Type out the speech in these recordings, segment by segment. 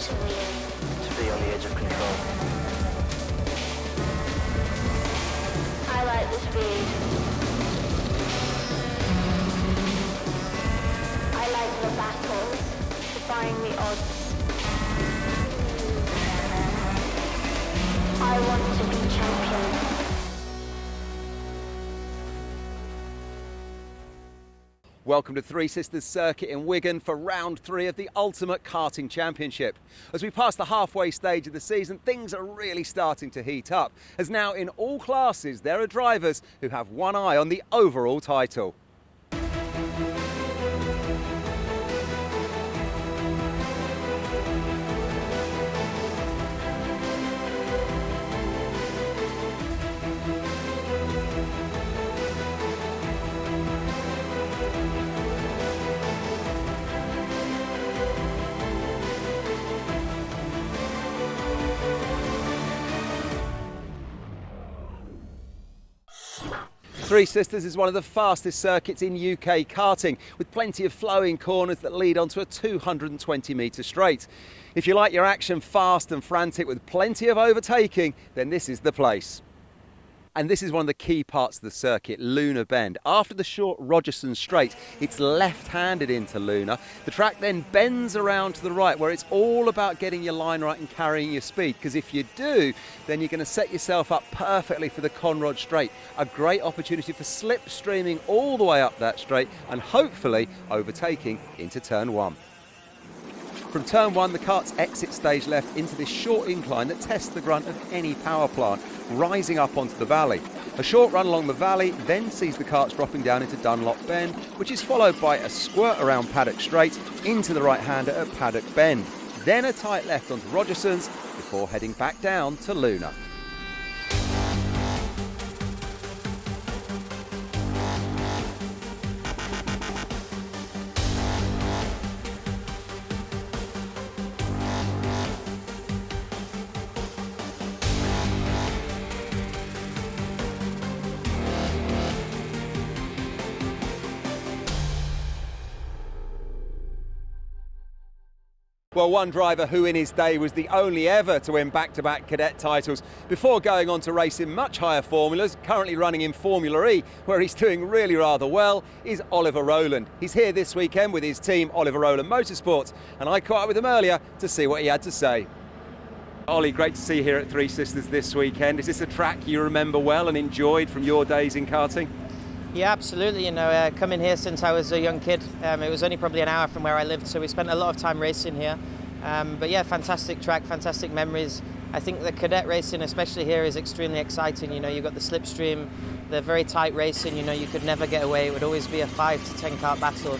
to be on the edge of control. I like the speed. I like the battles, defying the odds. I want to be champion. Welcome to Three Sisters Circuit in Wigan for round 3 of the Ultimate Karting Championship. As we pass the halfway stage of the season, things are really starting to heat up, as now in all classes there are drivers who have one eye on the overall title. Three Sisters is one of the fastest circuits in UK karting, with plenty of flowing corners that lead onto a 220-metre straight. If you like your action fast and frantic with plenty of overtaking, then this is the place. And this is one of the key parts of the circuit, Luna Bend. After the short Rogerson straight, it's left-handed into Luna. The track then bends around to the right, where it's all about getting your line right and carrying your speed, because if you do, then you're going to set yourself up perfectly for the Conrod straight. A great opportunity for slipstreaming all the way up that straight and hopefully overtaking into turn 1. From turn 1, the karts exit stage left into this short incline that tests the grunt of any power plant, rising up onto the valley. A short run along the valley then sees the karts dropping down into Dunlop Bend, which is followed by a squirt around Paddock Straight into the right-hander at Paddock Bend. Then a tight left onto Rogerson's before heading back down to Luna. Well, one driver who in his day was the only ever to win back-to-back cadet titles before going on to race in much higher formulas, currently running in Formula E, where he's doing really rather well, is Oliver Rowland. He's here this weekend with his team, Oliver Rowland Motorsports, and I caught up with him earlier to see what he had to say. Ollie, great to see you here at Three Sisters this weekend. Is this a track you remember well and enjoyed from your days in karting? Yeah, absolutely. You know, coming here since I was a young kid. It was only probably an hour from where I lived, so we spent a lot of time racing here. But yeah, fantastic track, fantastic memories. I think the cadet racing, especially here, is extremely exciting. You know, you've got the slipstream, the very tight racing. You know, you could never get away. It would always be a 5 to 10 kart battle.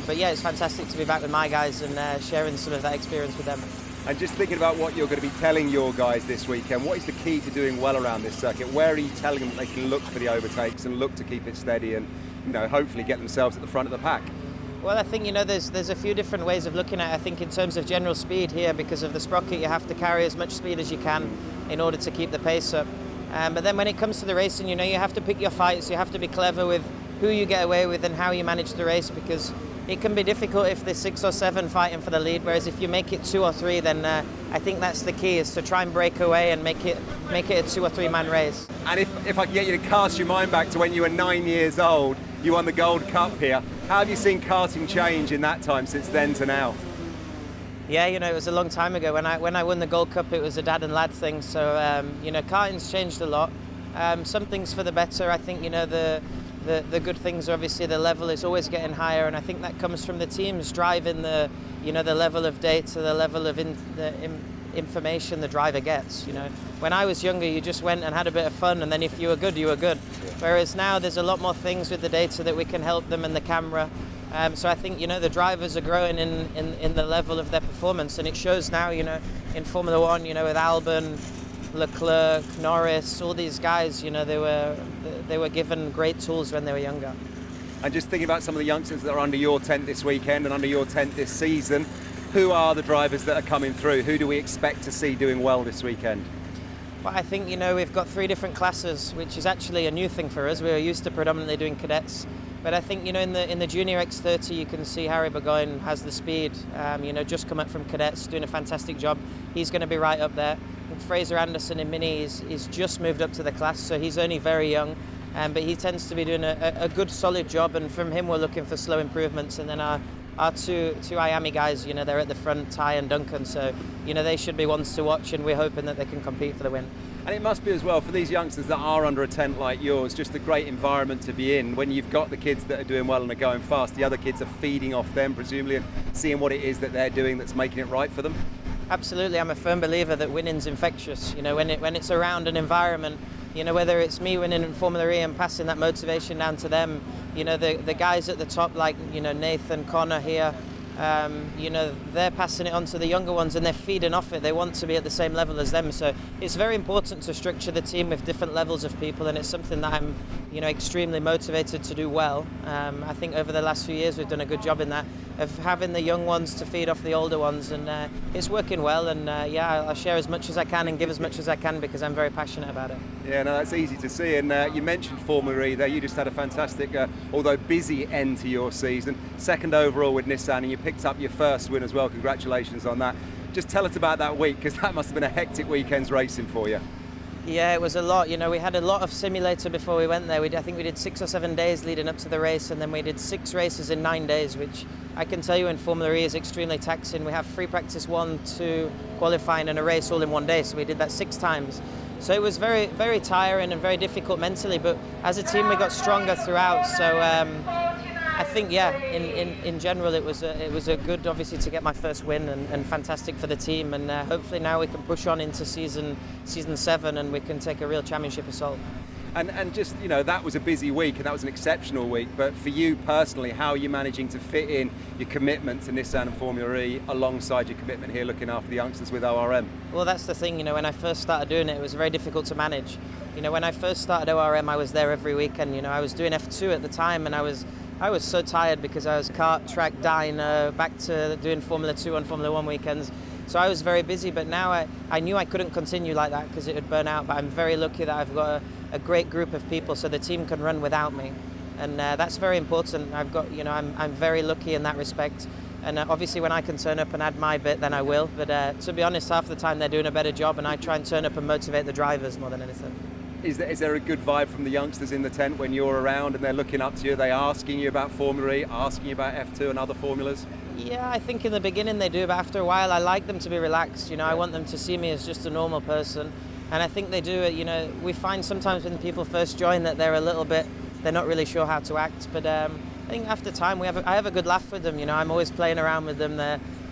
But yeah, it's fantastic to be back with my guys and sharing some of that experience with them. And just thinking about what you're going to be telling your guys this weekend, what is the key to doing well around this circuit? Where are you telling them that they can look for the overtakes and look to keep it steady and, you know, hopefully get themselves at the front of the pack? Well, I think, you know, there's a few different ways of looking at it. I think in terms of general speed here, because of the sprocket, you have to carry as much speed as you can in order to keep the pace up. But then when it comes to the racing, you know, you have to pick your fights. You have to be clever with who you get away with and how you manage the race, because it can be difficult if there's 6 or 7 fighting for the lead, whereas if you make it 2 or 3, then I think that's the key, is to try and break away and make it a 2 or 3 man race. And if I can get you to cast your mind back to when you were 9 years old, you won the Gold Cup here. How have you seen karting change in that time since then to now? Yeah, you know, it was a long time ago. When I won the Gold Cup, it was a dad and lad thing. So, you know, karting's changed a lot. Some things for the better. I think, you know, the good things are obviously the level is always getting higher, and I think that comes from the teams driving the, you know, the level of data, the level of information the driver gets. You know, when I was younger, you just went and had a bit of fun, and then if you were good, you were good. Yeah. Whereas now there's a lot more things with the data that we can help them, and the camera. So I think, you know, the drivers are growing in the level of their performance, and it shows now, you know, in Formula One, you know, with Albon, Leclerc, Norris, all these guys, you know, they were given great tools when they were younger. And just thinking about some of the youngsters that are under your tent this weekend and under your tent this season, who are the drivers that are coming through? Who do we expect to see doing well this weekend? Well, I think, you know, we've got 3 different classes, which is actually a new thing for us. We were used to predominantly doing cadets. But I think, in the junior X30, you can see Harry Burgoyne has the speed. Just come up from cadets, doing a fantastic job. He's going to be right up there. And Fraser Anderson in Mini is just moved up to the class, so he's only very young. But he tends to be doing a good, solid job. And from him, we're looking for slow improvements. And then our two Miami guys, they're at the front, Ty and Duncan. So, they should be ones to watch, and we're hoping that they can compete for the win. And it must be as well for these youngsters that are under a tent like yours, just a great environment to be in. When you've got the kids that are doing well and are going fast, the other kids are feeding off them, presumably, and seeing what it is that they're doing that's making it right for them. Absolutely, I'm a firm believer that winning's infectious. When it's around an environment, whether it's me winning in Formula E and passing that motivation down to them, the guys at the top like Nathan, Connor here, they're passing it on to the younger ones and they're feeding off it. They want to be at the same level as them. So it's very important to structure the team with different levels of people, and it's something that I'm extremely motivated to do well. I think over the last few years we've done a good job in that, of having the young ones to feed off the older ones, and it's working well. And I'll share as much as I can and give as much as I can because I'm very passionate about it. Yeah, no, that's easy to see. And you mentioned Formula E there. You just had a fantastic, although busy end to your season. Second overall with Nissan, and you picked up your first win as well. Congratulations on that. Just tell us about that week, because that must have been a hectic weekend's racing for you. Yeah, it was a lot. We had a lot of simulator before we went there. I think we did 6 or 7 days leading up to the race, and then we did 6 races in 9 days, which I can tell you in Formula E is extremely taxing. We have free practice 1, 2, qualifying and a race all in one day, so we did that 6 times. So it was very, very tiring and very difficult mentally, but as a team we got stronger throughout. So I think, in general it was a good, obviously, to get my first win, and fantastic for the team, and hopefully now we can push on into season 7 and we can take a real championship assault. And just, that was a busy week and that was an exceptional week, but for you personally, how are you managing to fit in your commitment to Nissan and Formula E alongside your commitment here looking after the youngsters with ORM? Well, that's the thing, when I first started doing it was very difficult to manage. When I first started ORM, I was there every weekend. I was doing F2 at the time, and I was so tired because I was kart, track, dyno, back to doing Formula 2 and Formula 1 weekends. So I was very busy, but now I knew I couldn't continue like that because it would burn out. But I'm very lucky that I've got a great group of people, so the team can run without me, and that's very important. I've got, I'm very lucky in that respect. And obviously, when I can turn up and add my bit, then I will. But to be honest, half the time they're doing a better job, and I try and turn up and motivate the drivers more than anything. Is there a good vibe from the youngsters in the tent when you're around and they're looking up to you? Are they asking you about Formula E, asking you about F2 and other formulas? Yeah, I think in the beginning they do, but after a while I like them to be relaxed. I want them to see me as just a normal person, and I think they do it. We find sometimes when people first join that they're not really sure how to act, but I think after time I have a good laugh with them. I'm always playing around with them.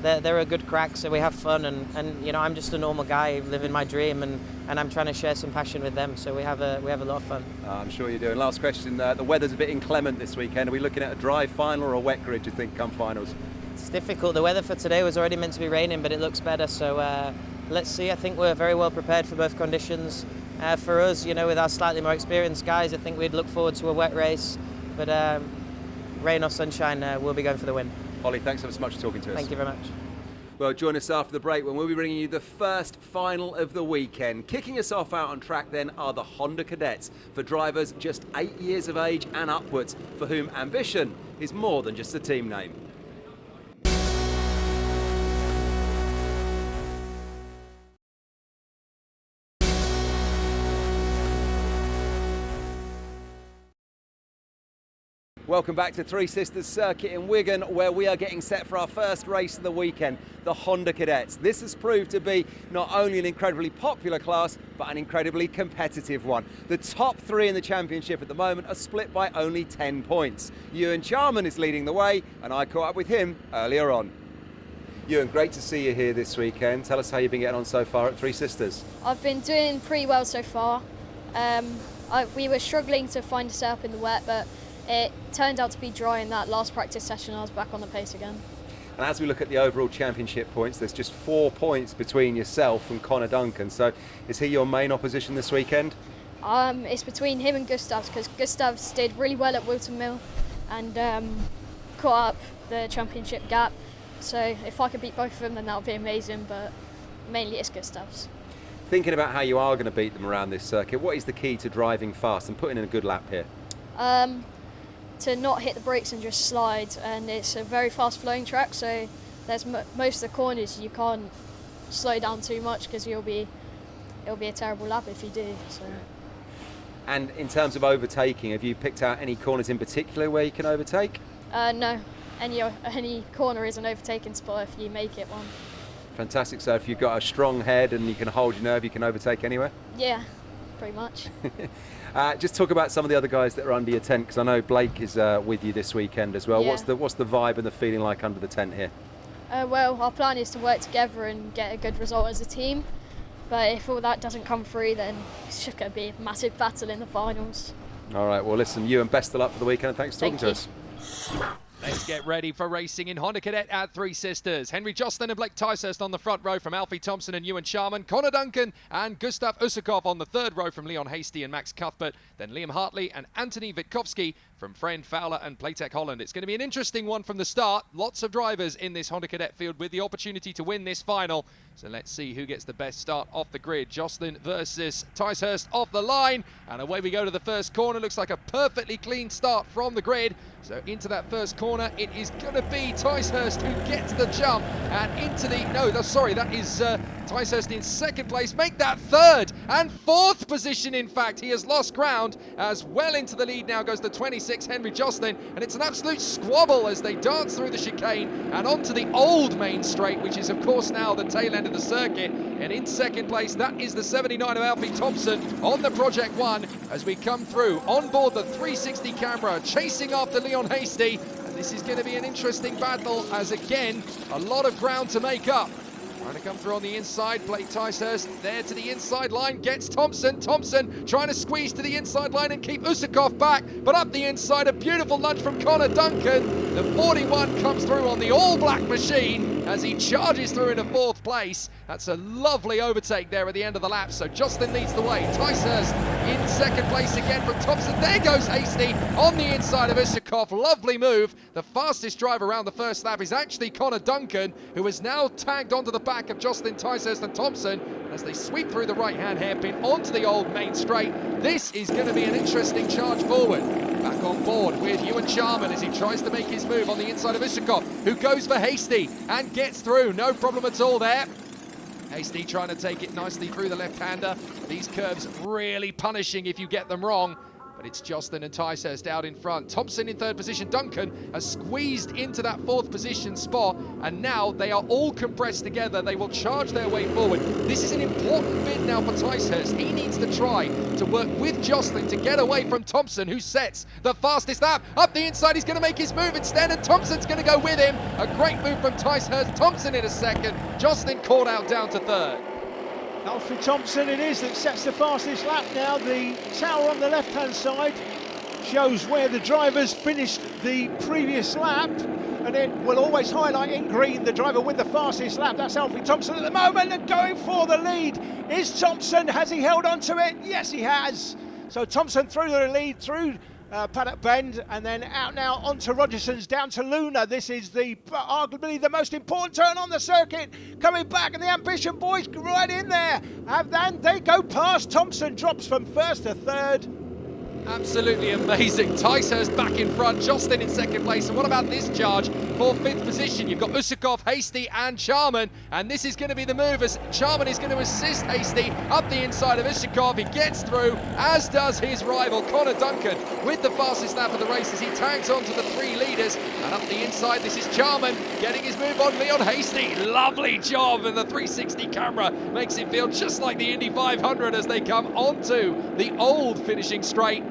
They're a good crack, so we have fun, and I'm just a normal guy living my dream, and I'm trying to share some passion with them, so we have a lot of fun. I'm sure you do. And last question, the weather's a bit inclement this weekend. Are we looking at a dry final or a wet grid, do you think, come finals? It's difficult. The weather for today was already meant to be raining, but it looks better, so let's see. I think we're very well prepared for both conditions. For us, with our slightly more experienced guys, I think we'd look forward to a wet race, but rain or sunshine, we'll be going for the win. Ollie, thanks so much for talking to us. Thank you very much. Well, join us after the break when we'll be bringing you the first final of the weekend. Kicking us off out on track then are the Honda Cadets, for drivers just 8 years of age and upwards, for whom ambition is more than just a team name. Welcome back to Three Sisters Circuit in Wigan, where we are getting set for our first race of the weekend, the Honda Cadets. This has proved to be not only an incredibly popular class, but an incredibly competitive one. The top 3 in the championship at the moment are split by only 10 points. Ewan Charman is leading the way, and I caught up with him earlier on. Ewan, great to see you here this weekend. Tell us how you've been getting on so far at Three Sisters. I've been doing pretty well so far. We were struggling to find a setup in the wet, but it turned out to be dry in that last practice session. I was back on the pace again. And as we look at the overall championship points, there's just 4 points between yourself and Connor Duncan. So is he your main opposition this weekend? It's between him and Gustavs, because Gustavs did really well at Wilton Mill and caught up the championship gap. So if I could beat both of them, then that would be amazing, but mainly it's Gustavs. Thinking about how you are going to beat them around this circuit, what is the key to driving fast and putting in a good lap here? to not hit the brakes and just slide, and it's a very fast flowing track, so there's most of the corners you can't slow down too much because it'll be a terrible lap if you do. So. And in terms of overtaking, have you picked out any corners in particular where you can overtake? No, any corner is an overtaking spot if you make it one. Fantastic. So if you've got a strong head and you can hold your nerve, you can overtake anywhere? Yeah, pretty much. Just talk about some of the other guys that are under your tent, because I know Blake is with you this weekend as well. Yeah. What's the vibe and the feeling like under the tent here? Well, our plan is to work together and get a good result as a team. But if all that doesn't come through, then it's just going to be a massive battle in the finals. All right, well, listen, you and best of luck for the weekend, and thanks for talking to us. Let's get ready for racing in Honda Cadet at Three Sisters. Henry Jocelyn and Blake Ticehurst on the front row from Alfie Thompson and Ewan Sharman. Connor Duncan and Gustav Usakov on the third row from Leon Hasty and Max Cuthbert. Then Liam Hartley and Anthony Witkowski from Friend Fowler and Playtech Holland. It's going to be an interesting one from the start. Lots of drivers in this Honda Cadet field with the opportunity to win this final. So let's see who gets the best start off the grid. Jocelyn versus Ticehurst off the line. And away we go to the first corner. Looks like a perfectly clean start from the grid. So into that first corner, it is going to be Ticehurst who gets the jump. And into the... No, sorry, that is Ticehurst in second place. Make that third and fourth position, in fact. He has lost ground as well into the lead now goes the 26 Henry Jocelyn. And it's an absolute squabble as they dance through the chicane and onto the old main straight, which is, of course, now the tail end of the circuit. And in second place, that is the 79 of Alfie Thompson on the Project 1 as we come through on board the 360 camera, chasing after Leon Hasty. And this is going to be an interesting battle as, again, a lot of ground to make up. Trying to come through on the inside, Blake Ticehurst there to the inside line, gets Thompson. Thompson trying to squeeze to the inside line and keep Usakov back, but up the inside, a beautiful lunge from Connor Duncan. The 41 comes through on the all-black machine as he charges through into fourth place. That's a lovely overtake there at the end of the lap, so Jocelyn leads the way. Ticehurst in second place again from Thompson. There goes Hasty on the inside of Usakov. Lovely move. The fastest driver around the first lap is actually Connor Duncan, who is now tagged onto the back of Jocelyn, Ticehurst and Thompson as they sweep through the right-hand hairpin onto the old main straight. This is going to be an interesting charge forward. Back on board with Ewan Sharman as he tries to make his move on the inside of Usakov, who goes for Hasty and gets through. No problem at all there. Hasty trying to take it nicely through the left-hander. These curves really punishing if you get them wrong. But it's Jocelyn and Ticehurst out in front. Thompson in third position. Duncan has squeezed into that fourth position spot, and now they are all compressed together. They will charge their way forward. This is an important bit now for Ticehurst. He needs to try to work with Jocelyn to get away from Thompson, who sets the fastest lap. Up the inside, he's going to make his move instead, and Thompson's going to go with him. A great move from Ticehurst. Thompson in a second. Jocelyn caught out down to third. Alfie Thompson it is that sets the fastest lap now. The tower on the left-hand side shows where the drivers finished the previous lap, and it will always highlight in green the driver with the fastest lap. That's Alfie Thompson at the moment, and going for the lead is Thompson. Has he held on to it? Yes, he has. So Thompson through the lead, through Paddock Bend, and then out now onto Rogerson's, down to Luna. This is arguably the most important turn on the circuit. Coming back, and the Ambition boys right in there. And then they go past. Thompson drops from first to third. Absolutely amazing. Ticehurst back in front, Jocelyn in second place. And what about this charge for fifth position? You've got Usakov, Hasty and Sharman, and this is going to be the move as Sharman is going to assist Hasty up the inside of Usakov. He gets through, as does his rival Connor Duncan with the fastest lap of the race as he tags onto the three leaders. And up the inside, this is Sharman getting his move on Leon Hasty. Lovely job, and the 360 camera makes it feel just like the Indy 500 as they come onto the old finishing straight.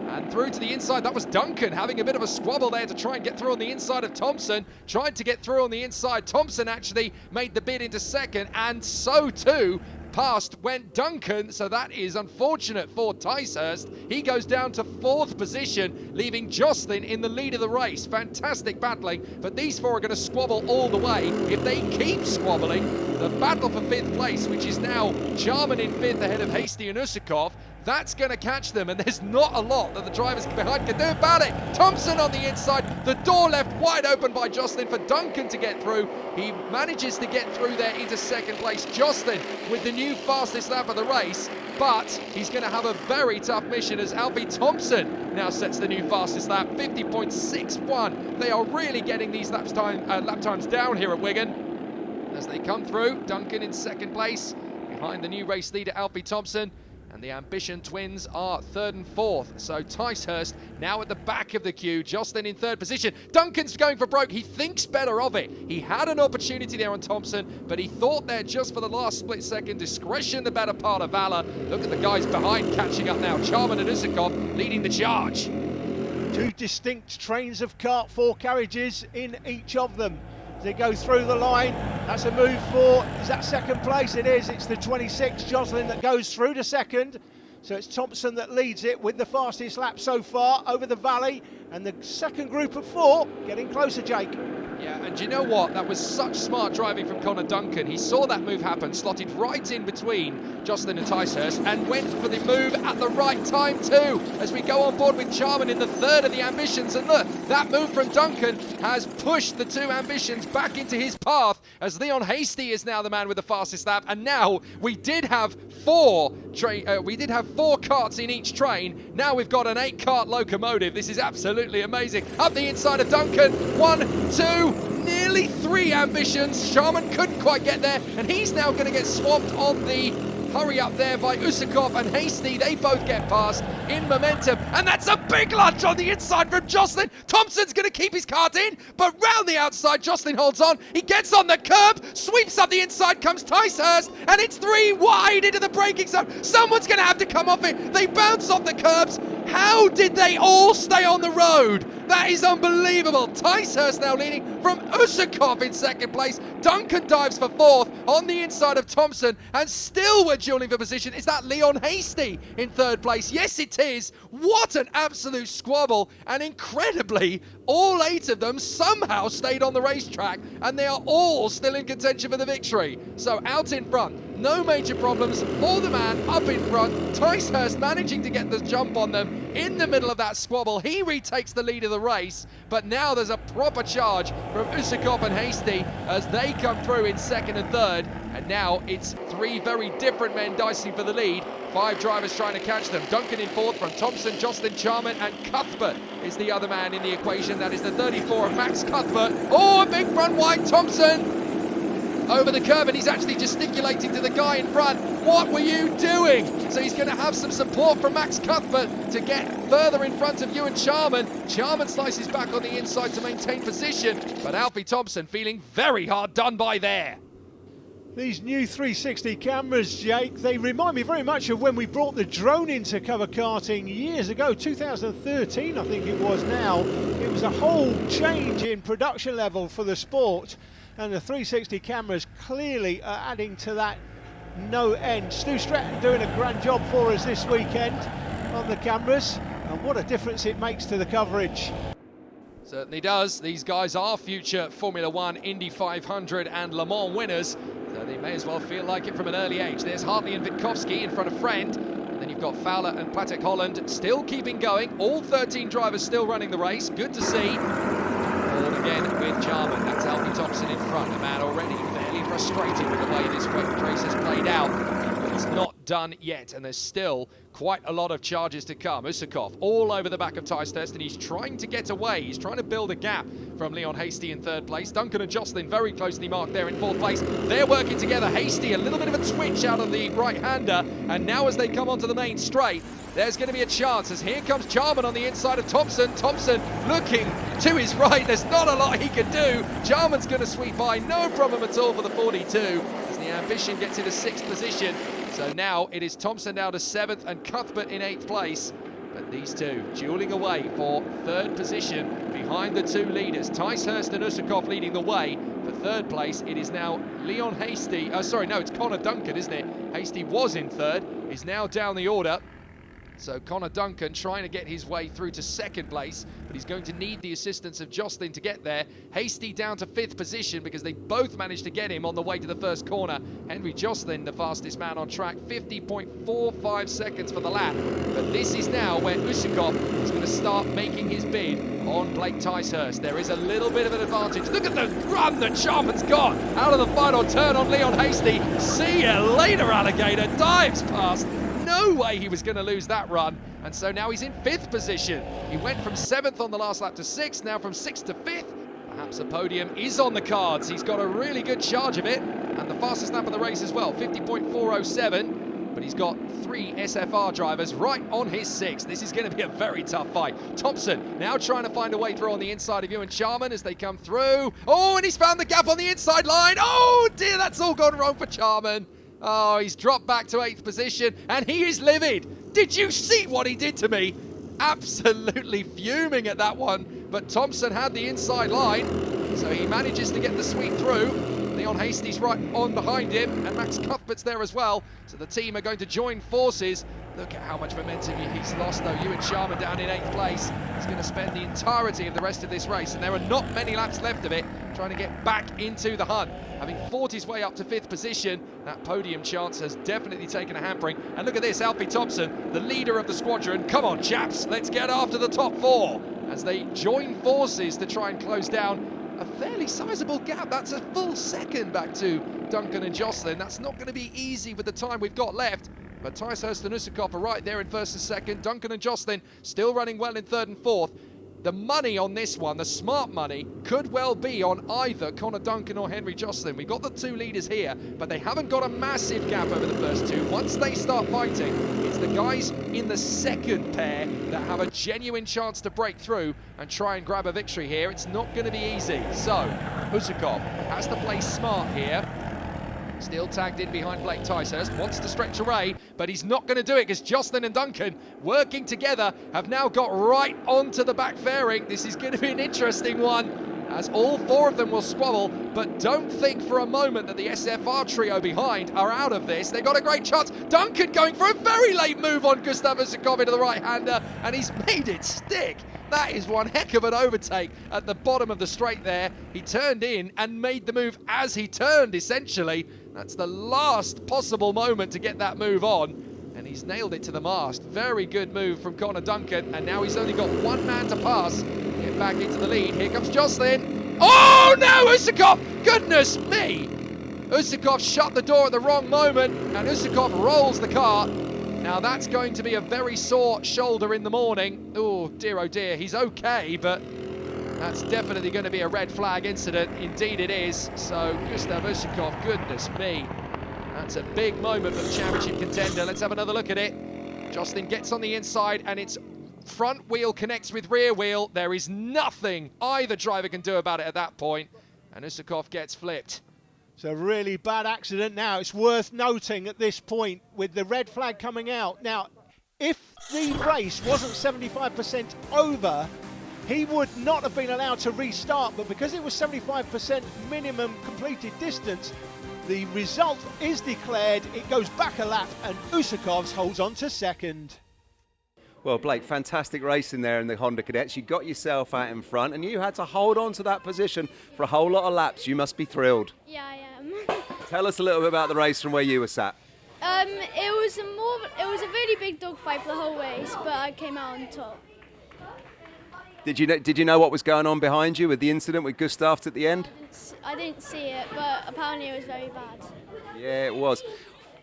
And through to the inside, that was Duncan having a bit of a squabble there to try and get through on the inside of Thompson. Tried to get through on the inside. Thompson actually made the bid into second, and so too past went Duncan, so that is unfortunate for Ticehurst. He goes down to fourth position, leaving Jocelyn in the lead of the race. Fantastic battling, but these four are going to squabble all the way. If they keep squabbling, the battle for fifth place, which is now Sharman in fifth ahead of Hasty and Usakov, that's going to catch them, and there's not a lot that the drivers behind can do about it. Thompson on the inside, The door left wide open by Jocelyn for Duncan to get through. He manages to get through there into second place. Jocelyn with the new fastest lap of the race, but he's going to have a very tough mission as Alfie Thompson now sets the new fastest lap, 50.61. They are really getting these lap times down here at Wigan. As they come through, Duncan in second place, behind the new race leader Alfie Thompson, and the Ambition twins are third and fourth. So Ticehurst now at the back of the queue, Jocelyn in third position. Duncan's going for broke, he thinks better of it. He had an opportunity there on Thompson, but he thought there just for the last split second. Discretion the better part of valor. Look at the guys behind catching up now. Charman and Usakov leading the charge. Two distinct trains of kart, 4 carriages in each of them. They go through the line. That's a move for, is that second place? It is. It's the 26 Jocelyn that goes through to second. So it's Thompson that leads it with the fastest lap so far over the valley. And the second group of 4 getting closer, Jake. Yeah, and you know what? That was such smart driving from Connor Duncan. He saw that move happen, slotted right in between Jocelyn and Ticehurst, and went for the move at the right time too, as we go on board with Charman in the third of the Ambitions. And look, that move from Duncan has pushed the 2 Ambitions back into his path, as Leon Hasty is now the man with the fastest lap. And now we did have 4 carts in each train. Now we've got an 8-cart locomotive. This is absolutely amazing. Up the inside of Duncan, 1, 2, nearly 3 Ambitions. Charman couldn't quite get there, and he's now going to get swamped on the hurry up there by Usakov and Hasty. They both get past in momentum, and that's a big lunge on the inside from Jocelyn. Thompson's going to keep his cart in, but round the outside, Jocelyn holds on. He gets on the curb, sweeps up the inside, comes Ticehurst, and it's 3 wide into the braking zone. Someone's going to have to come off it. They bounce off the curbs. How did they all stay on the road? That is unbelievable. Ticehurst now leading from Usakov in second place. Duncan dives for 4th on the inside of Thompson, and still we're dueling for position. Is that Leon Hasty in 3rd place? Yes, it is. What an absolute squabble, and incredibly, all 8 of them somehow stayed on the racetrack, and they are all still in contention for the victory. So out in front, no major problems for the man up in front. Ticehurst managing to get the jump on them in the middle of that squabble. He retakes the lead of the race, but now there's a proper charge from Usakov and Hasty as they come through in 2nd and 3rd, and now it's 3 very different men dicing for the lead. 5 drivers trying to catch them. Duncan in 4th from Thompson, Jocelyn, Charman, and Cuthbert is the other man in the equation. That is the 34 of Max Cuthbert. Oh, a big front wide Thompson over the curb, and he's actually gesticulating to the guy in front. What were you doing? So he's going to have some support from Max Cuthbert to get further in front of Ewan Charman. Charman slices back on the inside to maintain position, but Alfie Thompson feeling very hard done by there. These new 360 cameras, Jake, they remind me very much of when we brought the drone into cover karting years ago, 2013 I think it was now. It was a whole change in production level for the sport, and the 360 cameras clearly are adding to that no end. Stu Stratton doing a grand job for us this weekend on the cameras, and what a difference it makes to the coverage. Certainly does. These guys are future Formula 1, Indy 500 and Le Mans winners, so they may as well feel like it from an early age. There's Hartley and Witkowski in front of Friend, and then you've got Fowler and Patek Holland still keeping going. All 13 drivers still running the race. Good to see. Forward again with Jarman. That's Alfie Thompson in front. A man already fairly frustrated with the way this race has played out. But it's not done yet, and there's still quite a lot of charges to come. Usakov all over the back of Ticehurst, and he's trying to get away. He's trying to build a gap from Leon Hasty in 3rd place. Duncan and Jocelyn very closely marked there in 4th place. They're working together. Hasty a little bit of a twitch out of the right-hander, and now as they come onto the main straight, there's going to be a chance as here comes Jarman on the inside of Thompson. Thompson looking to his right. There's not a lot he can do. Jarman's going to sweep by, no problem at all for the 42 as the Ambition gets into 6th position. So now it is Thompson down to 7th and Cuthbert in 8th place. But these two dueling away for 3rd position behind the 2 leaders. Ticehurst and Usakov leading the way. For 3rd place, it is now Leon Hasty. It's Connor Duncan, isn't it? Hasty was in 3rd, is now down the order. So Connor Duncan trying to get his way through to second place, but he's going to need the assistance of Jocelyn to get there. Hasty down to 5th position because they both managed to get him on the way to the first corner. Henry Jocelyn, the fastest man on track, 50.45 seconds for the lap. But this is now where Usakov is going to start making his bid on Blake Ticehurst. There is a little bit of an advantage. Look at the run that Sharman's got out of the final turn on Leon Hasty. See you later, alligator. Dives past. No way he was going to lose that run, and so now he's in 5th position. He went from 7th on the last lap to 6th, now from 6th to 5th. Perhaps a podium is on the cards. He's got a really good charge of it, and the fastest lap of the race as well, 50.407. But he's got 3 SFR drivers right on his 6th. This is going to be a very tough fight. Thompson now trying to find a way through on the inside of Ewan Sharman as they come through. Oh, and he's found the gap on the inside line. Oh dear, that's all gone wrong for Sharman. Oh, he's dropped back to 8th position, and he is livid. Did you see what he did to me? Absolutely fuming at that one, but Thompson had the inside line, so he manages to get the sweep through. Leon Hasty's right on behind him, and Max Cuthbert's there as well, so the team are going to join forces. Look at how much momentum he's lost, though. Ewan Sharman down in 8th place. He's going to spend the entirety of the rest of this race, and there are not many laps left of it, trying to get back into the hunt. Having fought his way up to 5th position, that podium chance has definitely taken a hampering. And look at this, Alfie Thompson, the leader of the squadron. Come on, chaps, let's get after the top 4 as they join forces to try and close down a fairly sizable gap. That's a full second back to Duncan and Jocelyn. That's not going to be easy with the time we've got left. But Ticehurst and Usakov are right there in 1st and 2nd. Duncan and Jocelyn still running well in 3rd and 4th. The money on this one, the smart money, could well be on either Connor Duncan or Henry Jocelyn. We've got the 2 leaders here, but they haven't got a massive gap over the first 2. Once they start fighting, it's the guys in the second pair that have a genuine chance to break through and try and grab a victory here. It's not going to be easy. So, Usakov has to play smart here. Still tagged in behind Blake Ticehurst, wants to stretch away, but he's not going to do it because Jocelyn and Duncan, working together, have now got right onto the back fairing. This is going to be an interesting one, as all 4 of them will squabble, but don't think for a moment that the SFR trio behind are out of this. They've got a great chance. Duncan going for a very late move on Gustav Usakov into the right-hander, and he's made it stick. That is one heck of an overtake at the bottom of the straight there. He turned in and made the move as he turned, essentially. That's the last possible moment to get that move on, and he's nailed it to the mast. Very good move from Connor Duncan, and now he's only got 1 man to pass. Get back into the lead. Here comes Jocelyn. Oh no, Usakov! Goodness me! Usakov shut the door at the wrong moment, and Usakov rolls the car. Now that's going to be a very sore shoulder in the morning. Oh dear, he's okay, but that's definitely going to be a red flag incident. Indeed it is. So Gustav Usakov, goodness me. That's a big moment for the championship contender. Let's have another look at it. Jocelyn gets on the inside, and it's front wheel connects with rear wheel. There is nothing either driver can do about it at that point, and Usakov gets flipped. It's a really bad accident now. It's worth noting at this point with the red flag coming out. Now, if the race wasn't 75% over, he would not have been allowed to restart, but because it was 75% minimum completed distance, the result is declared. It goes back a lap, and Usakov holds on to 2nd. Well, Blake, fantastic racing there in the Honda Cadets. You got yourself out in front, and you had to hold on to that position for a whole lot of laps. You must be thrilled. Yeah, I am. Tell us a little bit about the race from where you were sat. It was a really big dogfight for the whole race, but I came out on top. Did you know what was going on behind you with the incident with Gustav at the end? I didn't see it, but apparently it was very bad. Yeah, it was.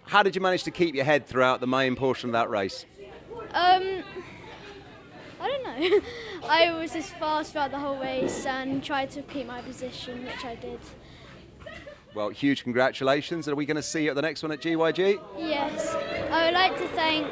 How did you manage to keep your head throughout the main portion of that race? I don't know. I was just fast throughout the whole race and tried to keep my position, which I did. Well, huge congratulations. Are we going to see you at the next one at GYG? Yes. I would like to thank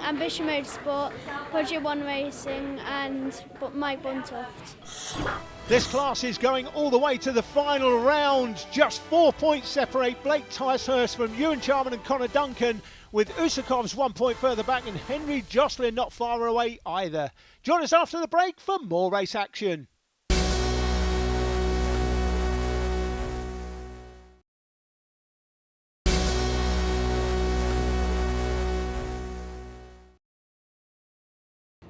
Ambition Motorsport, Project One Racing and Mike Bontoft. This class is going all the way to the final round. Just 4 points separate Blake Ticehurst from Ewan Sharman and Connor Duncan, with Usakov's 1 point further back and Henry Jocelyn not far away either. Join us after the break for more race action.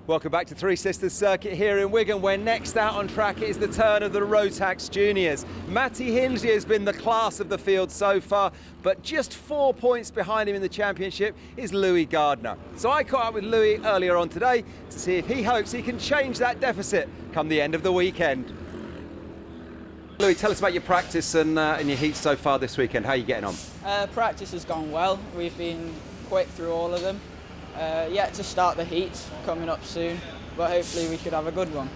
Welcome back to Three Sisters Circuit here in Wigan, where next out on track is the turn of the Rotax Juniors. Matty Hindley has been the class of the field so far, but just 4 points behind him in the championship is Louis Gardner. So I caught up with Louis earlier on today to see if he hopes he can change that deficit come the end of the weekend. Louis, tell us about your practice and your heats so far this weekend. How are you getting on? Practice has gone well. We've been quick through all of them. Yet to start the heats coming up soon, but hopefully we could have a good one.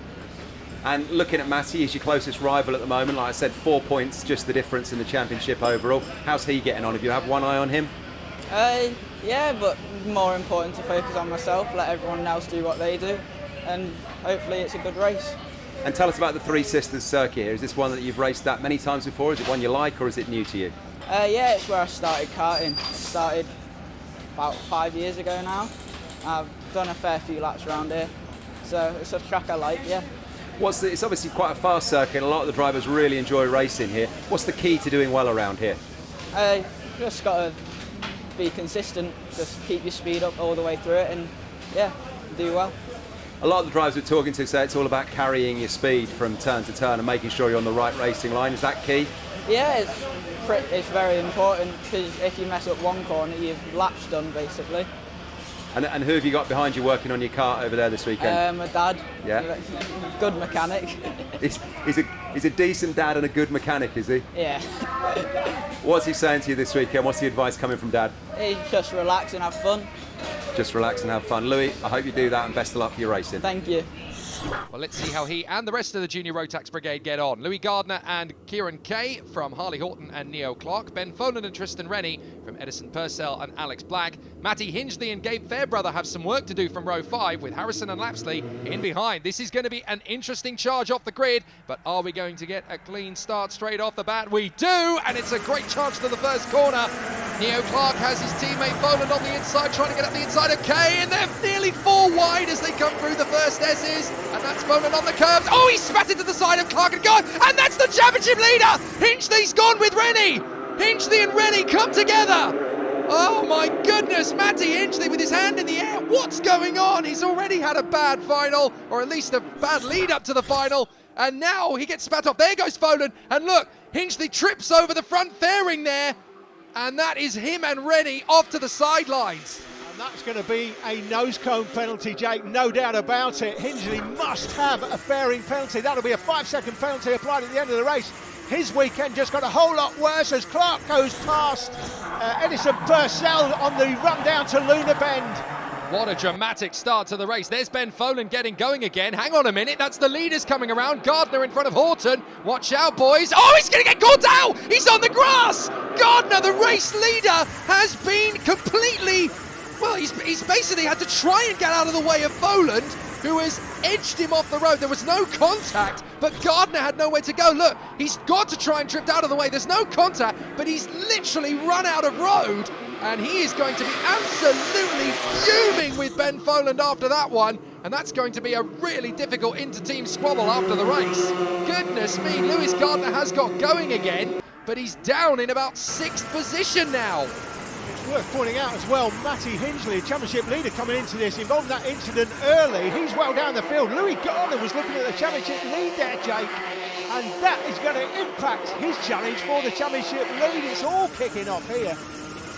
And looking at Matty, he's your closest rival at the moment. Like I said, 4 points, just the difference in the championship overall. How's he getting on? Have you have one eye on him? Yeah, but more important to focus on myself, let everyone else do what they do, and hopefully it's a good race. And tell us about the Three Sisters circuit here. Is this one that you've raced at many times before? Is it one you like, or is it new to you? Yeah, it's where I started karting. I started about 5 years ago now. I've done a fair few laps around here, so it's a track I like, yeah. It's obviously quite a fast circuit. A lot of the drivers really enjoy racing here. What's the key to doing well around here? Just got to be consistent, just keep your speed up all the way through it, and yeah, do well. A lot of the drivers we're talking to say it's all about carrying your speed from turn to turn and making sure you're on the right racing line. Is that key? Yeah, it's very important, because if you mess up one corner, your lap's done basically. And who have you got behind you working on your car over there this weekend? My dad. Yeah. Good mechanic. He's a decent dad and a good mechanic, is he? Yeah. What's he saying to you this weekend? What's the advice coming from Dad? He's just relax and have fun. Just relax and have fun. Louis, I hope you do that, and best of luck for your racing. Thank you. Well, let's see how he and the rest of the Junior Rotax Brigade get on. Louis Gardner and Kieran Kay from Harley Horton and Neo Clark. Ben Folan and Tristan Rennie from Edison Purcell and Alex Black. Matty Hindley and Gabe Fairbrother have some work to do from row 5 with Harrison and Lapsley in behind. This is going to be an interesting charge off the grid, but are we going to get a clean start straight off the bat? We do, and it's a great charge to the first corner. Neo Clark has his teammate Folan on the inside, trying to get up the inside of Kay, and they're nearly 4 wide as they come through the first S's, and that's Folan on the curbs. Oh, he spat into the side of Clark and gone, and that's the championship leader! Hindley's gone with Rennie! Hindley and Rennie come together! Oh my goodness, Matty Hindley with his hand in the air. What's going on? He's already had a bad final, or at least a bad lead up to the final, and now he gets spat off. There goes Folan, and look, Hindley trips over the front fairing there, and that is him and Rennie off to the sidelines. And that's going to be a nose cone penalty, Jake, no doubt about it. Hindley must have a fairing penalty. That'll be a 5-second penalty applied at the end of the race. His weekend just got a whole lot worse as Clark goes past Edison Purcell on the run down to Luna Bend. What a dramatic start to the race. There's Ben Folan getting going again. Hang on a minute, that's the leaders coming around. Gardner in front of Horton. Watch out, boys. Oh, he's going to get caught out. He's on the grass. Gardner, the race leader, has been completely... Well, he's basically had to try and get out of the way of Folan, who has edged him off the road. There was no contact, but Gardner had nowhere to go. Look, he's got to try and trip out of the way. There's no contact, but he's literally run out of road, and he is going to be absolutely fuming with Ben Folan after that one, and that's going to be a really difficult inter-team squabble after the race. Goodness me, Louis Gardner has got going again, but he's down in about 6th position now. It's worth pointing out as well, Matty Hindley, championship leader, coming into this, involved in that incident early. He's well down the field. Louis Gardner was looking at the championship lead there, Jake, and that is going to impact his challenge for the championship lead. It's all kicking off here.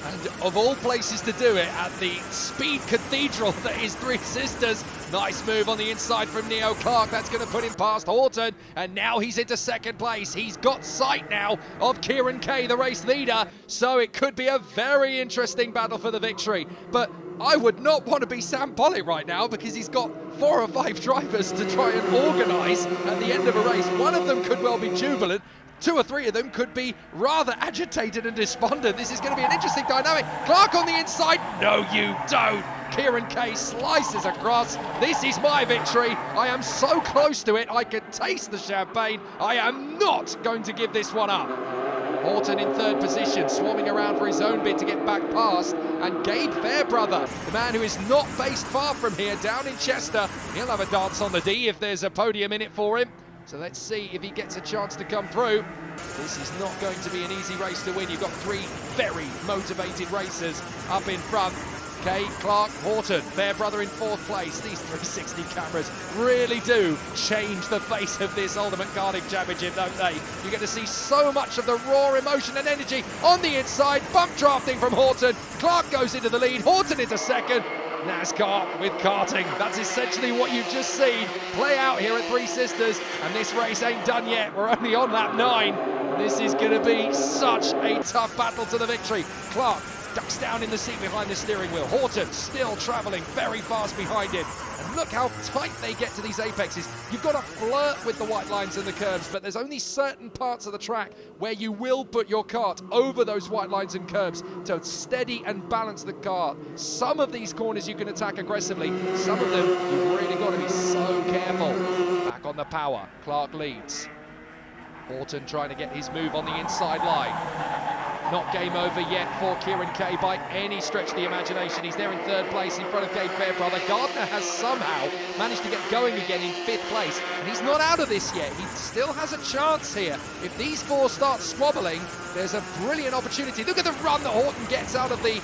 And of all places to do it, at the speed cathedral that is Three Sisters. Nice move on the inside from Neo Clark. That's going to put him past Horton. And now he's into 2nd place. He's got sight now of Kieran Kay, the race leader. So it could be a very interesting battle for the victory. But I would not want to be Sam Pollitt right now, because he's got 4 or 5 drivers to try and organise at the end of a race. One of them could well be jubilant. 2 or 3 of them could be rather agitated and despondent. This is going to be an interesting dynamic. Clark on the inside. No, you don't. Kieran Kay slices across. This is my victory. I am so close to it. I can taste the champagne. I am not going to give this one up. Horton in 3rd position, swarming around for his own bit to get back past. And Gabe Fairbrother, the man who is not based far from here, down in Chester. He'll have a dance on the D if there's a podium in it for him. So let's see if he gets a chance to come through. This is not going to be an easy race to win. You've got 3 very motivated racers up in front. Kay, Clark, Horton, Fairbrother in 4th place. These 360 cameras really do change the face of this Ultimate Karting Championship, don't they? You get to see so much of the raw emotion and energy on the inside. Bump drafting from Horton. Clark goes into the lead, Horton into 2nd. NASCAR with karting. That's essentially what you've just seen play out here at Three Sisters, and this race ain't done yet. We're only on lap 9. This is going to be such a tough battle to the victory. Clark ducks down in the seat behind the steering wheel. Horton still travelling very fast behind him. And look how tight they get to these apexes. You've got to flirt with the white lines and the curves, but there's only certain parts of the track where you will put your kart over those white lines and curves to steady and balance the kart. Some of these corners you can attack aggressively. Some of them you've really got to be so careful. Back on the power, Clark leads. Horton trying to get his move on the inside line. Not game over yet for Kieran Kay by any stretch of the imagination. He's there in 3rd place in front of Gabe Fairbrother. Gardner has somehow managed to get going again in 5th place, and he's not out of this yet. He still has a chance here. If these 4 start squabbling, there's a brilliant opportunity. Look at the run that Horton gets out of the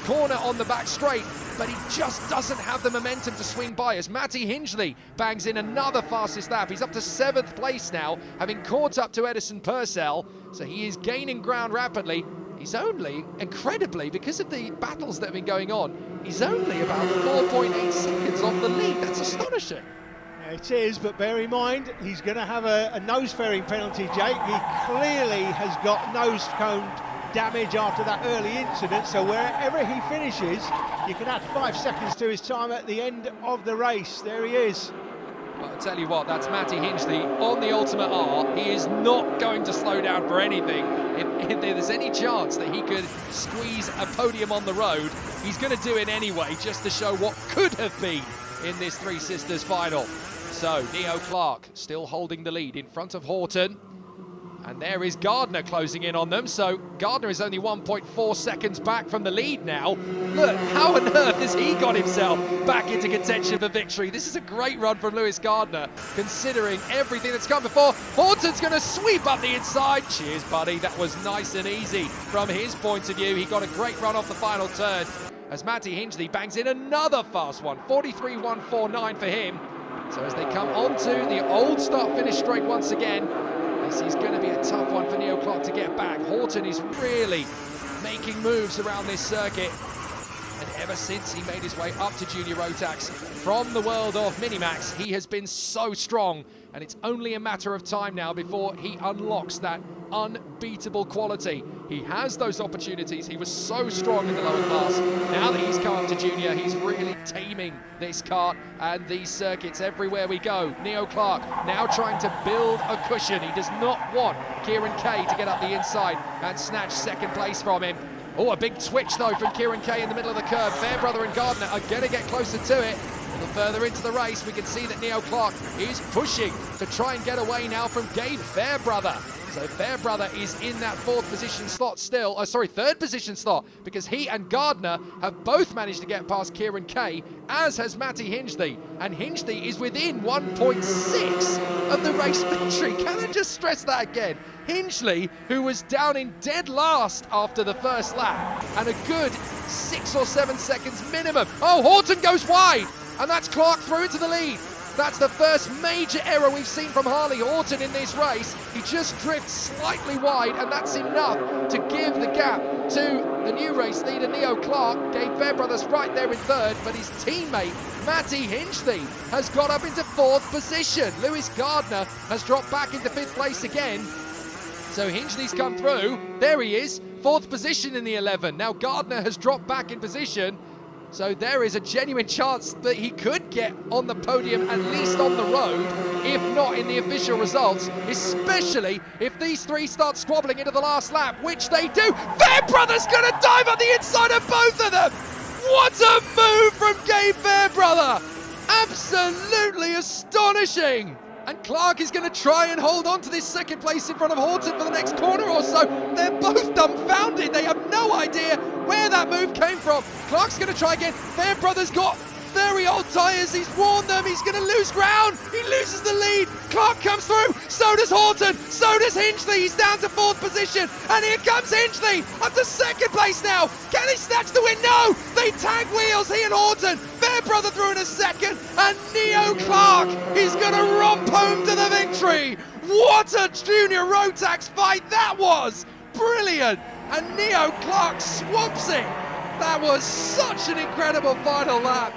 corner on the back straight, but he just doesn't have the momentum to swing by as Matty Hingley bangs in another fastest lap. He's up to 7th place now, having caught up to Edison Purcell, so he is gaining ground rapidly. He's only, incredibly, because of the battles that have been going on, he's only about 4.8 seconds off the lead. That's astonishing. It is, but bear in mind, he's going to have a nose fairing penalty, Jake. He clearly has got nose cone damage after that early incident, so wherever he finishes, you can add 5 seconds to his time at the end of the race. There he is. Well, I'll tell you what, that's Matty Hingley on the Ultimate R. He is not going to slow down for anything. If there's any chance that he could squeeze a podium on the road, he's going to do it anyway, just to show what could have been in this Three Sisters final. So, Neo Clark still holding the lead in front of Horton. And there is Gardner closing in on them, so Gardner is only 1.4 seconds back from the lead now. Look, how on earth has he got himself back into contention for victory? This is a great run from Lewis Gardner, considering everything that's come before. Horton's going to sweep up the inside. Cheers, buddy. That was nice and easy from his point of view. He got a great run off the final turn as Matty Hingley bangs in another fast one. 43.149 for him. So as they come onto the old start-finish straight once again, this is going to be a tough one for Neo Clark to get back. Horton is really making moves around this circuit. And ever since he made his way up to Junior Rotax from the world of Minimax, he has been so strong. And it's only a matter of time now before he unlocks that unbeatable quality. He has those opportunities. He was so strong in the lower class. Now that he's come up to Junior, he's really taming this kart and these circuits everywhere we go. Neo Clark now trying to build a cushion. He does not want Kieran Kay to get up the inside and snatch 2nd place from him. Oh, a big twitch though from Kieran Kay in the middle of the curve. Fairbrother and Gardner are going to get closer to it. A little further into the race, we can see that Neo Clark is pushing to try and get away now from Gabe Fairbrother. So Fairbrother is in that 4th position slot still, 3rd position slot, because he and Gardner have both managed to get past Kieran Kay, as has Matty Hingley. And Hingley is within 1.6 of the race victory. Can I just stress that again? Hingley, who was down in dead last after the first lap, and a good 6 or 7 seconds minimum. Oh, Horton goes wide, and that's Clark through into the lead. That's the first major error we've seen from Harley Horton in this race. He just drifts slightly wide, and that's enough to give the gap to the new race leader, Neo Clark. Gabe Fairbrother's right there in 3rd, but his teammate, Matty Hingley, has got up into 4th position. Lewis Gardner has dropped back into 5th place again. So Hingley's come through. There he is, 4th position in the 11. Now Gardner has dropped back in position. So there is a genuine chance that he could get on the podium, at least on the road, if not in the official results, especially if these 3 start squabbling into the last lap, which they do. Fairbrother's going to dive on the inside of both of them. What a move from Gabe Fairbrother. Absolutely astonishing. And Clark is going to try and hold on to this 2nd place in front of Horton for the next corner or so. They're both dumbfounded. They have no idea where that move came from. Clark's going to try again. Fairbrother's got very old tyres. He's worn them. He's going to lose ground. He loses the lead. Clark comes through. So does Horton. So does Hinchley. He's down to 4th position. And here comes Hinchley up to 2nd place now. Can he snatch the win? No. They tag wheels, he and Horton. Fairbrother through in a 2nd. And Neo Clark is going to romp home to the victory. What a junior road tax fight that was. Brilliant. And Neo Clark swamps it. That was such an incredible final lap.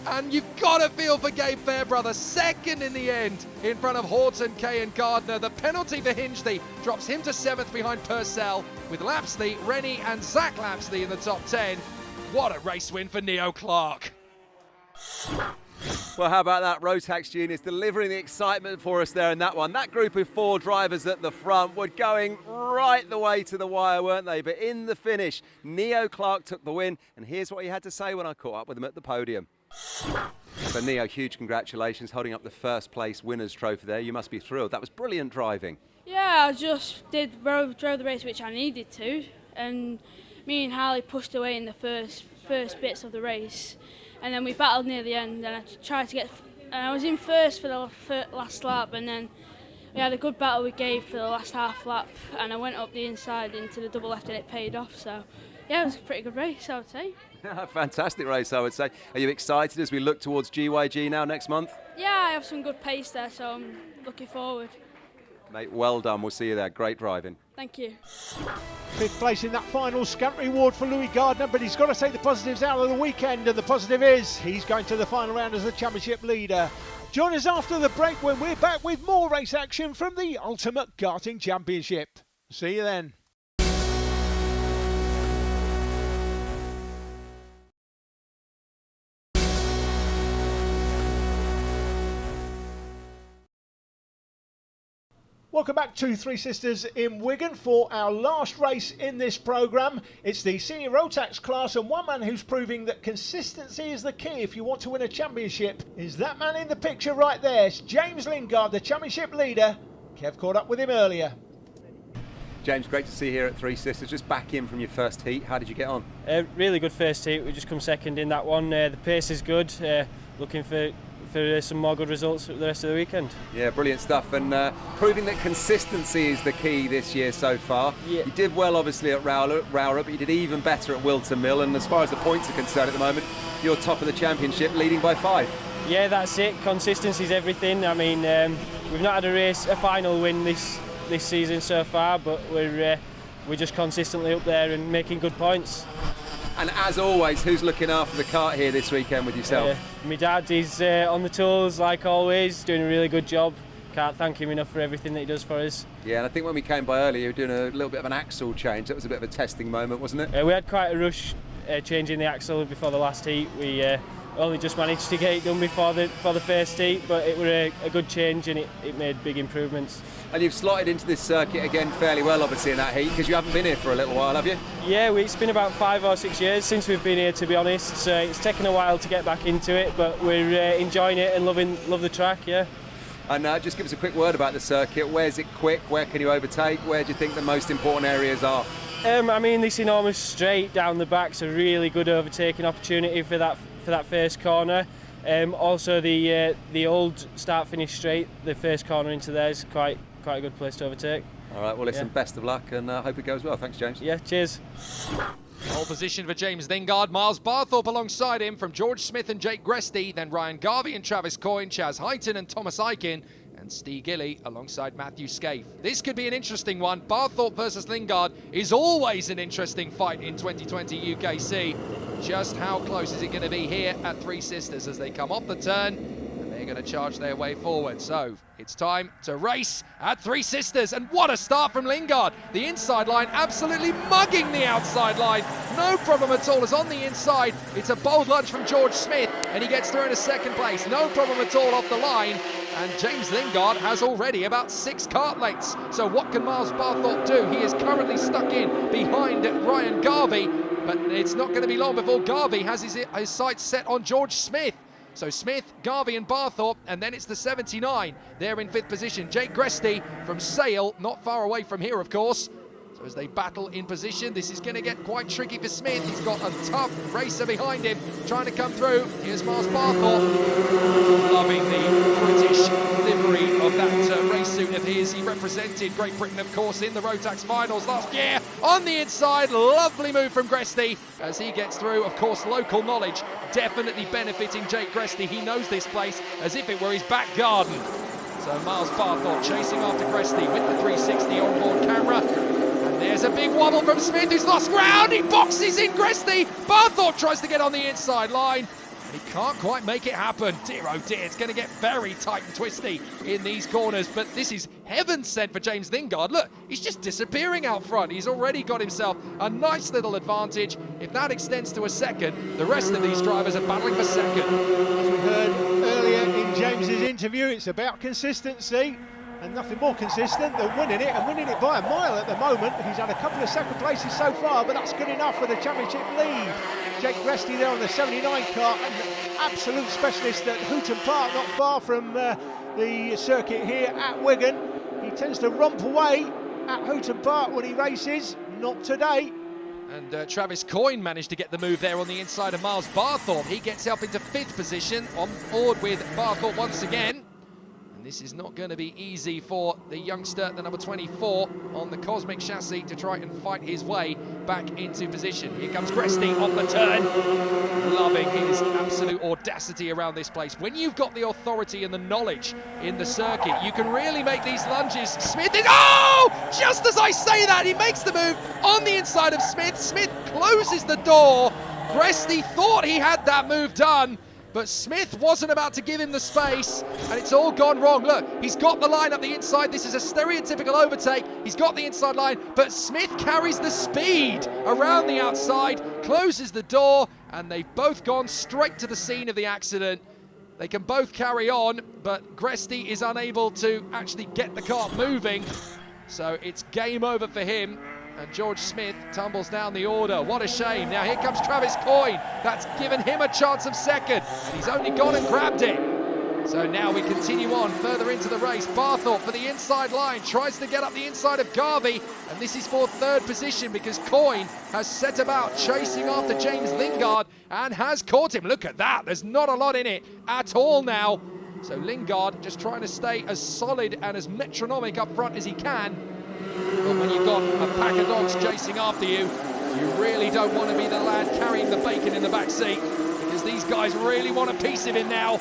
And you've got to feel for Gabe Fairbrother, 2nd in the end, in front of Horton, Kay and Gardner. The penalty for Hinchley drops him to 7th behind Purcell, with Lapsley, Rennie and Zach Lapsley in the top 10. What a race win for Neo Clark. Well, how about that? Rotax Juniors delivering the excitement for us there in that one. That group of 4 drivers at the front were going right the way to the wire, weren't they? But in the finish, Neo Clark took the win. And here's what he had to say when I caught up with him at the podium. So Neo, huge congratulations, holding up the 1st place winner's trophy there. You must be thrilled. That was brilliant driving. Yeah, I just drove the race which I needed to. And me and Harley pushed away in the first bits of the race. And then we battled near the end, and I tried to get. And I was in 1st for the last lap, and then we had a good battle with Gabe for the last half lap, and I went up the inside into the double left, and it paid off. So, yeah, it was a pretty good race, I would say. Fantastic race, I would say. Are you excited as we look towards GYG now next month? Yeah, I have some good pace there, so I'm looking forward. Mate, well done. We'll see you there. Great driving. Thank you. 5th place in that final scant reward for Louis Gardner, but he's got to take the positives out of the weekend, and the positive is he's going to the final round as the championship leader. Join us after the break when we're back with more race action from the Ultimate Karting Championship. See you then. Welcome back to Three Sisters in Wigan for our last race in this programme. It's the senior Rotax class, and one man who's proving that consistency is the key if you want to win a championship is that man in the picture right there. It's James Lingard, the championship leader. Kev caught up with him earlier. James, great to see you here at Three Sisters. Just back in from your 1st heat. How did you get on? Really good 1st heat. We just come 2nd in that one. The pace is good. Looking for some more good results for the rest of the weekend. Yeah, brilliant stuff, and proving that consistency is the key this year so far. Yeah. You did well obviously at Rowler, but you did even better at Wilton Mill, and as far as the points are concerned at the moment, you're top of the championship, leading by 5. Yeah, that's it. Consistency is everything. I mean, we've not had a final win this season so far, but we're just consistently up there and making good points. And as always, who's looking after the kart here this weekend with yourself? My dad is on the tools like always, doing a really good job. Can't thank him enough for everything that he does for us. Yeah, and I think when we came by earlier, you were doing a little bit of an axle change. That was a bit of a testing moment, wasn't it? We had quite a rush changing the axle before the last heat. We only just managed to get it done before the 1st heat, but it was a good change and it made big improvements. And you've slotted into this circuit again fairly well, obviously, in that heat, because you haven't been here for a little while, have you? Yeah, it's been about 5 or 6 years since we've been here, to be honest. So it's taken a while to get back into it, but we're enjoying it and love the track, yeah. And just give us a quick word about the circuit. Where's it quick? Where can you overtake? Where do you think the most important areas are? I mean, this enormous straight down the back's a really good overtaking opportunity for that 1st corner. Also, the old start-finish straight, the 1st corner into there is quite a good place to overtake. All right, well, listen, best of luck, and I hope it goes well. Thanks, James. Yeah, cheers. Pole position for James Lingard, Miles Barthorpe alongside him from George Smith and Jake Gresty, then Ryan Garvey and Travis Coyne, Chaz Heighton and Thomas Aiken, and Steve Gilly alongside Matthew Scaife. This could be an interesting one. Barthorpe versus Lingard is always an interesting fight in 2020 UKC. Just how close is it going to be here at Three Sisters as they come off the turn and they're going to charge their way forward? So it's time to race at Three Sisters, and what a start from Lingard. The inside line absolutely mugging the outside line. No problem at all, as on the inside it's a bold lunge from George Smith and he gets through into 2nd place. No problem at all off the line. And James Lingard has already about 6 kart lengths. So what can Miles Barthorpe do? He is currently stuck in behind Ryan Garvey, but it's not going to be long before Garvey has his sights set on George Smith. So Smith, Garvey and Barthorpe, and then it's the 79. They're in 5th position. Jake Gresty from Sale, not far away from here, of course. So as they battle in position, this is going to get quite tricky for Smith. He's got a tough racer behind him trying to come through. Here's Miles Barthorpe, loving the British livery of that race suit of his. He represented Great Britain, of course, in the Rotax finals last year. On the inside, lovely move from Gresty as he gets through. Of course, local knowledge definitely benefiting Jake Gresty. He knows this place as if it were his back garden. So Miles Barthorpe chasing after Gresty with the 360 onboard camera. There's a big wobble from Smith, who's lost ground. He boxes in Gresty. Barthorpe tries to get on the inside line, and he can't quite make it happen. Dear, oh dear, it's going to get very tight and twisty in these corners, but this is heaven sent for James Lingard. Look, he's just disappearing out front. He's already got himself a nice little advantage. If that extends to a second, the rest of these drivers are battling for second. As we heard earlier in James's interview, it's about consistency. And nothing more consistent than winning it, and winning it by a mile at the moment. He's had a couple of second places so far, but that's good enough for the championship lead. Jake Gresty there on the 79 car, an absolute specialist at Hooton Park, not far from the circuit here at Wigan. He tends to romp away at Hooton Park when he races, not today. And Travis Coyne managed to get the move there on the inside of Miles Barthorpe. He gets up into 5th position, on board with Barthorpe once again. And this is not going to be easy for the youngster, the number 24, on the Cosmic chassis to try and fight his way back into position. Here comes Gresty on the turn. Loving his absolute audacity around this place. When you've got the authority and the knowledge in the circuit, you can really make these lunges. Smith is, oh! Just as I say that, he makes the move on the inside of Smith. Smith closes the door. Gresty thought he had that move done, but Smith wasn't about to give him the space, and it's all gone wrong. Look, he's got the line up the inside. This is a stereotypical overtake. He's got the inside line, but Smith carries the speed around the outside, closes the door, and they've both gone straight to the scene of the accident. They can both carry on, but Gresty is unable to actually get the car moving, so it's game over for him. And George Smith tumbles down the order. What a shame. Now here comes Travis Coyne. That's given him a chance of second. And he's only gone and grabbed it. So now we continue on further into the race. Barthorpe for the inside line. Tries to get up the inside of Garvey. And this is for 3rd position because Coyne has set about chasing after James Lingard and has caught him. Look at that. There's not a lot in it at all now. So Lingard just trying to stay as solid and as metronomic up front as he can. But when you've got a pack of dogs chasing after you, you really don't want to be the lad carrying the bacon in the back seat, because these guys really want a piece of him now.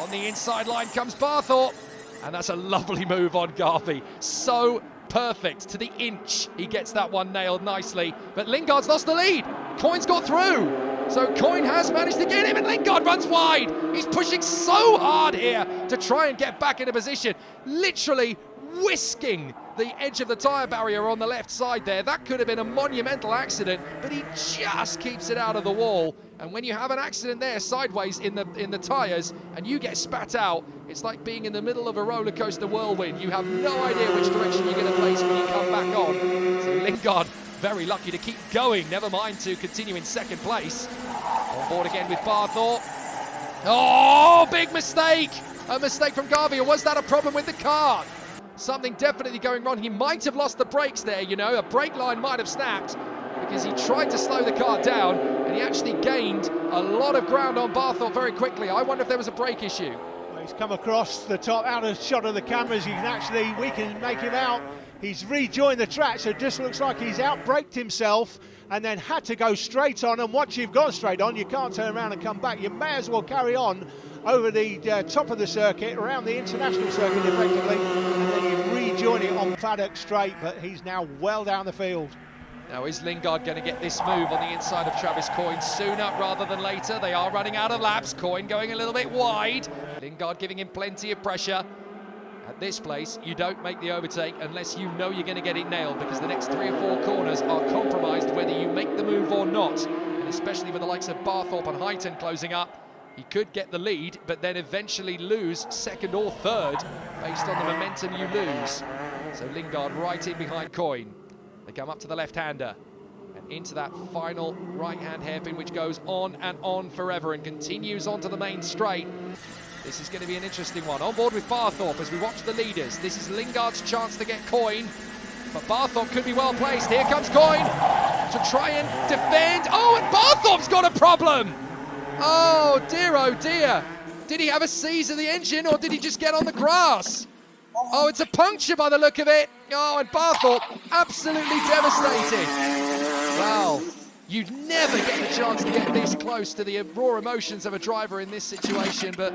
On the inside line comes Barthorpe, and that's a lovely move on Garvey. So perfect to the inch. He gets that one nailed nicely, but Lingard's lost the lead. Coyne's got through. So Coyne has managed to get him, and Lingard runs wide. He's pushing so hard here to try and get back into position, literally whisking the edge of the tyre barrier on the left side there. That could have been a monumental accident, but he just keeps it out of the wall. And when you have an accident there sideways in the tyres and you get spat out, it's like being in the middle of a roller coaster whirlwind. You have no idea which direction you're going to face when you come back on. So Lingard very lucky to keep going, never mind to continue in 2nd place. On board again with Barthorpe. Oh, big mistake! A mistake from Garvey, or was that a problem with the car? Something definitely going wrong. He might have lost the brakes there, you know. A brake line might have snapped because he tried to slow the car down and he actually gained a lot of ground on Barthorpe very quickly. I wonder if there was a brake issue. Well, he's come across the top, out of shot of the cameras. We can make him out. He's rejoined the track, so it just looks like he's out-braked himself and then had to go straight on. And once you've gone straight on, you can't turn around and come back. You may as well carry on over the top of the circuit, around the international circuit effectively, and then you rejoin it on paddock straight, but he's now well down the field. Now is Lingard going to get this move on the inside of Travis Coyne sooner rather than later? They are running out of laps. Coyne going a little bit wide. Lingard giving him plenty of pressure. At this place, you don't make the overtake unless you know you're going to get it nailed, because the next 3 or 4 corners are compromised whether you make the move or not. And especially with the likes of Barthorpe and Highton closing up, he could get the lead, but then eventually lose 2nd or 3rd based on the momentum you lose. So Lingard right in behind Coyne. They come up to the left-hander and into that final right-hand hairpin, which goes on and on forever and continues onto the main straight. This is going to be an interesting one. On board with Barthorpe as we watch the leaders. This is Lingard's chance to get Coyne. But Barthorpe could be well placed. Here comes Coyne to try and defend. Oh, and Barthorpe's got a problem. Oh dear. Did he have a seize of the engine or did he just get on the grass? Oh, it's a puncture by the look of it. Oh, and Barthorpe absolutely devastated. Wow. You'd never get the chance to get this close to the raw emotions of a driver in this situation, but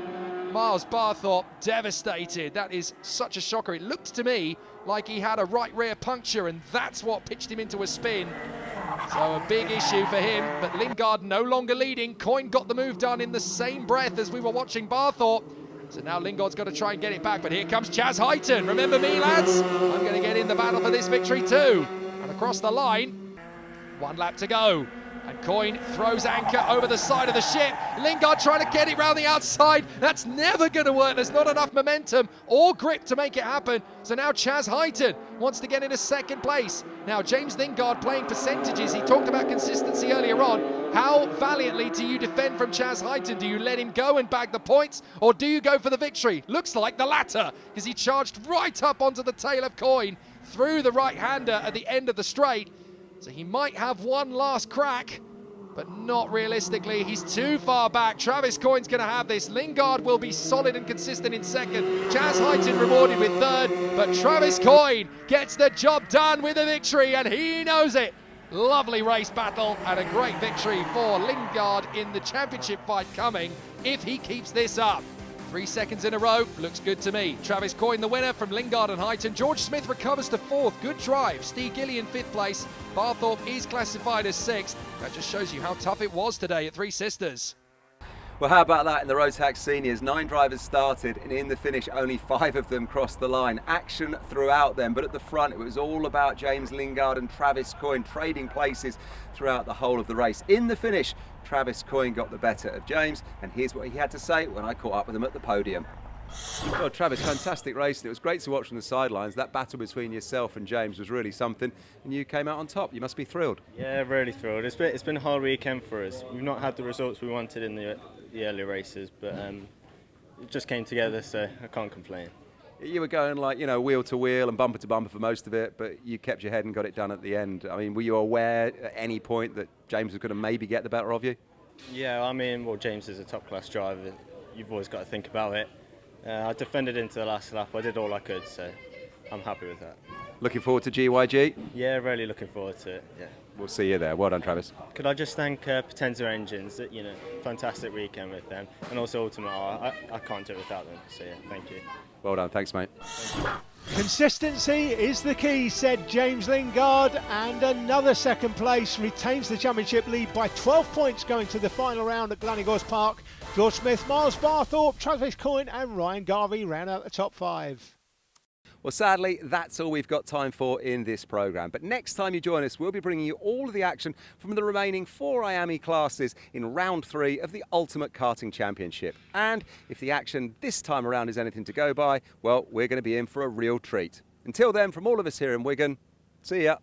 Miles Barthorpe devastated. That is such a shocker. It looked to me like he had a right rear puncture, and that's what pitched him into a spin. So a big issue for him, but Lingard no longer leading. Coyne got the move done in the same breath as we were watching Barthorpe. So now Lingard's got to try and get it back, but here comes Chaz Huyton. Remember me, lads? I'm going to get in the battle for this victory too. And across the line, 1 lap to go. And Coyne throws anchor over the side of the ship. Lingard trying to get it round the outside. That's never going to work. There's not enough momentum or grip to make it happen. So now Chaz Huyton wants to get into second place. Now James Lingard playing percentages. He talked about consistency earlier on. How valiantly do you defend from Chaz Huyton? Do you let him go and bag the points, or do you go for the victory? Looks like the latter, because he charged right up onto the tail of Coyne through the right-hander at the end of the straight. So he might have one last crack, but not realistically. He's too far back. Travis Coyne's going to have this. Lingard will be solid and consistent in second. Chaz Huyton rewarded with third, but Travis Coyne gets the job done with a victory, and he knows it. Lovely race battle and a great victory for Lingard in the championship fight coming if he keeps this up. 3 seconds in a row, looks good to me. Travis Coyne the winner from Lingard and Huyton. George Smith recovers to 4th, good drive. Steve Gillian 5th place. Barthorpe is classified as 6th. That just shows you how tough it was today at Three Sisters. Well, how about that in the Rotax Seniors? 9 drivers started, and in the finish, only 5 of them crossed the line. Action throughout them, but at the front, it was all about James Lingard and Travis Coyne trading places throughout the whole of the race. In the finish, Travis Coyne got the better of James, and here's what he had to say when I caught up with him at the podium. Well, Travis, fantastic race. It was great to watch from the sidelines. That battle between yourself and James was really something, and you came out on top. You must be thrilled. Yeah, really thrilled. It's been a hard weekend for us. We've not had the results we wanted in the early races, but it just came together, so I can't complain. You were going like, wheel to wheel and bumper to bumper for most of it, but you kept your head and got it done at the end. I mean, were you aware at any point that James was going to maybe get the better of you? Yeah, I mean, well, James is a top-class driver. You've always got to think about it. I defended into the last lap. I did all I could, so I'm happy with that. Looking forward to GYG? Yeah, really looking forward to it, yeah. We'll see you there. Well done, Travis. Could I just thank Potenza Engines, fantastic weekend with them, and also Ultimate R. I can't do it without them, so yeah, thank you. Well done, thanks mate. Consistency is the key, said James Lingard, and another second place retains the championship lead by 12 points going to the final round at Gleneagles Park. George Smith, Miles Barthorpe, Travis Coyne and Ryan Garvey round out the top 5. Well, sadly, that's all we've got time for in this programme. But next time you join us, we'll be bringing you all of the action from the remaining 4 IAME classes in round 3 of the Ultimate Karting Championship. And if the action this time around is anything to go by, well, we're going to be in for a real treat. Until then, from all of us here in Wigan, see ya.